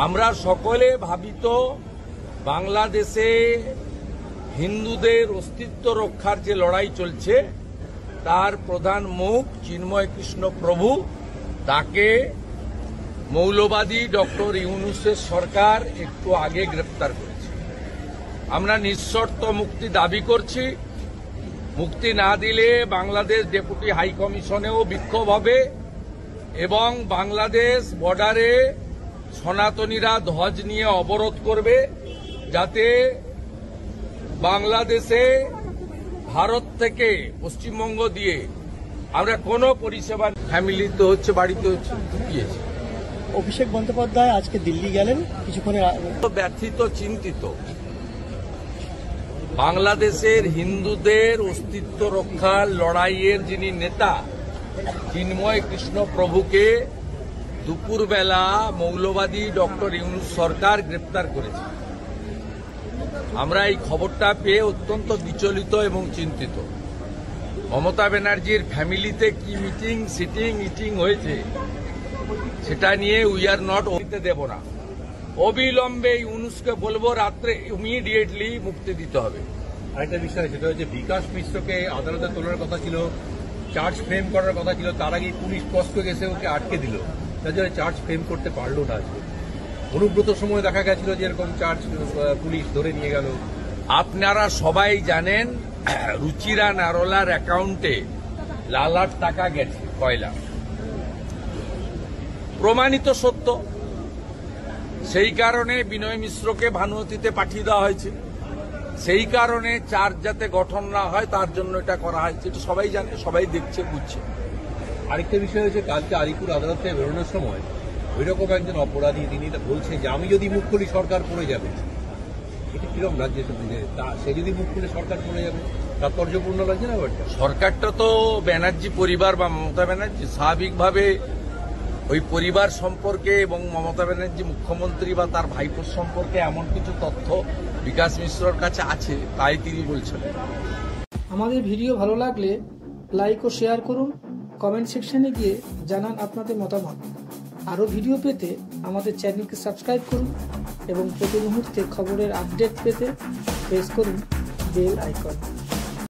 আমরা সকলে ভাবিত বাংলাদেশে হিন্দুদের অস্তিত্ব রক্ষার যে লড়াই চলছে তার প্রধান মুখ চিন্ময় কৃষ্ণ প্রভু, তাকে মৌলবাদী ডক্টর ইউনূসের সরকার একটু আগে গ্রেপ্তার করেছে। আমরা নিঃশর্ত মুক্তি দাবি করছি। মুক্তি না দিলে বাংলাদেশ ডেপুটি হাই কমিশনেও বিক্ষোভ হবে এবং বাংলাদেশ বর্ডারে সনাতনীরা ধ্বজ নিয়ে অবরোধ করবে, যাতে বাংলাদেশে ভারত থেকে পশ্চিমবঙ্গ দিয়ে আমরা কোনো পরিষেবা ফ্যামিলিতে হচ্ছে, বাড়িতে হচ্ছে, ঢুকিয়েছি। অভিষেক বন্দ্যোপাধ্যায় আজকে দিল্লি গেলেন, কিছুক্ষণের ব্যথিত, চিন্তিত। বাংলাদেশের হিন্দুদের অস্তিত্ব রক্ষার লড়াইয়ের যিনি নেতা চিন্ময় কৃষ্ণ প্রভুকে দুপুরবেলা মৌলবাদী ডক্টর ইউনূস সরকার গ্রেপ্তার করেছে। আমরা এই খবরটা পেয়ে অত্যন্ত বিচলিত এবং চিন্তিত। মমতা ব্যানার্জির ফ্যামিলিতে কি মিটিং, সিটিং, ইটিং হয়েছে সেটা নিয়ে উই আর নট হইতে দেব না। অবিলম্বে ইউনূসকে বলবো রাত্রে ইমিডিয়েটলি মুক্তি দিতে হবে। আরেকটা বিষয়, সেটা হচ্ছে বিকাশ মিশ্রকে আদালতে তোলার কথা ছিল, চার্জ ফ্রেম করার কথা ছিল, তার আগে পুলিশ কষ্ট গেছে ওকে আটকে দিল, তার জন্য চার্জ ফ্রেম করতে পারলো না। অনুব্রত সময় দেখা গেছিল যে এরকম চার্জ পুলিশ ধরে নিয়ে গেল। আপনারা সবাই জানেন রুচিরা নারোলার অ্যাকাউন্টে লালার টাকা গেছে, কয়লা, প্রমাণিত সত্য। সেই কারণে বিনয় মিশ্রকে ভানুমতিতে পাঠিয়ে দেওয়া হয়েছে। সেই কারণে চার্জ যাতে গঠন না হয় তার জন্য এটা করা হয়েছে। এটা সবাই জানে, সবাই দেখছে, বুঝছে। আরেকটা বিষয় হচ্ছে, কালকে আলিপুর আদালত থেকে বেরোনোর সময় ওইরকম একজন অপরাধী তিনি বলছেন যে আমি যদি মুখ খুলি সরকার পড়ে যাবে। এটা কিরকম লাগছে? সে যদি মুখ খুলে সরকার পড়ে যাবে, তাৎপর্যপূর্ণ লাগছে না? ব্যাপারটা সরকারটা তো ব্যানার্জি পরিবার বা মমতা ব্যানার্জি, স্বাভাবিকভাবে ওই পরিবার সম্পর্কে এবং মমতা ব্যানার্জি মুখ্যমন্ত্রী বা তার ভাইপোর সম্পর্কে এমন কিছু তথ্য বিকাশ মিশ্রর কাছে আছে, তাই তিনি বলছেন। আমাদের ভিডিও ভালো লাগলে লাইক ও শেয়ার করুন, কমেন্ট সেকশনে গিয়ে জানান আপনাদের মতামত। আরও ভিডিও পেতে আমাদের চ্যানেলকে সাবস্ক্রাইব করুন এবং প্রতি মুহূর্তে খবরের আপডেট পেতে প্রেস করুন বেল আইকন।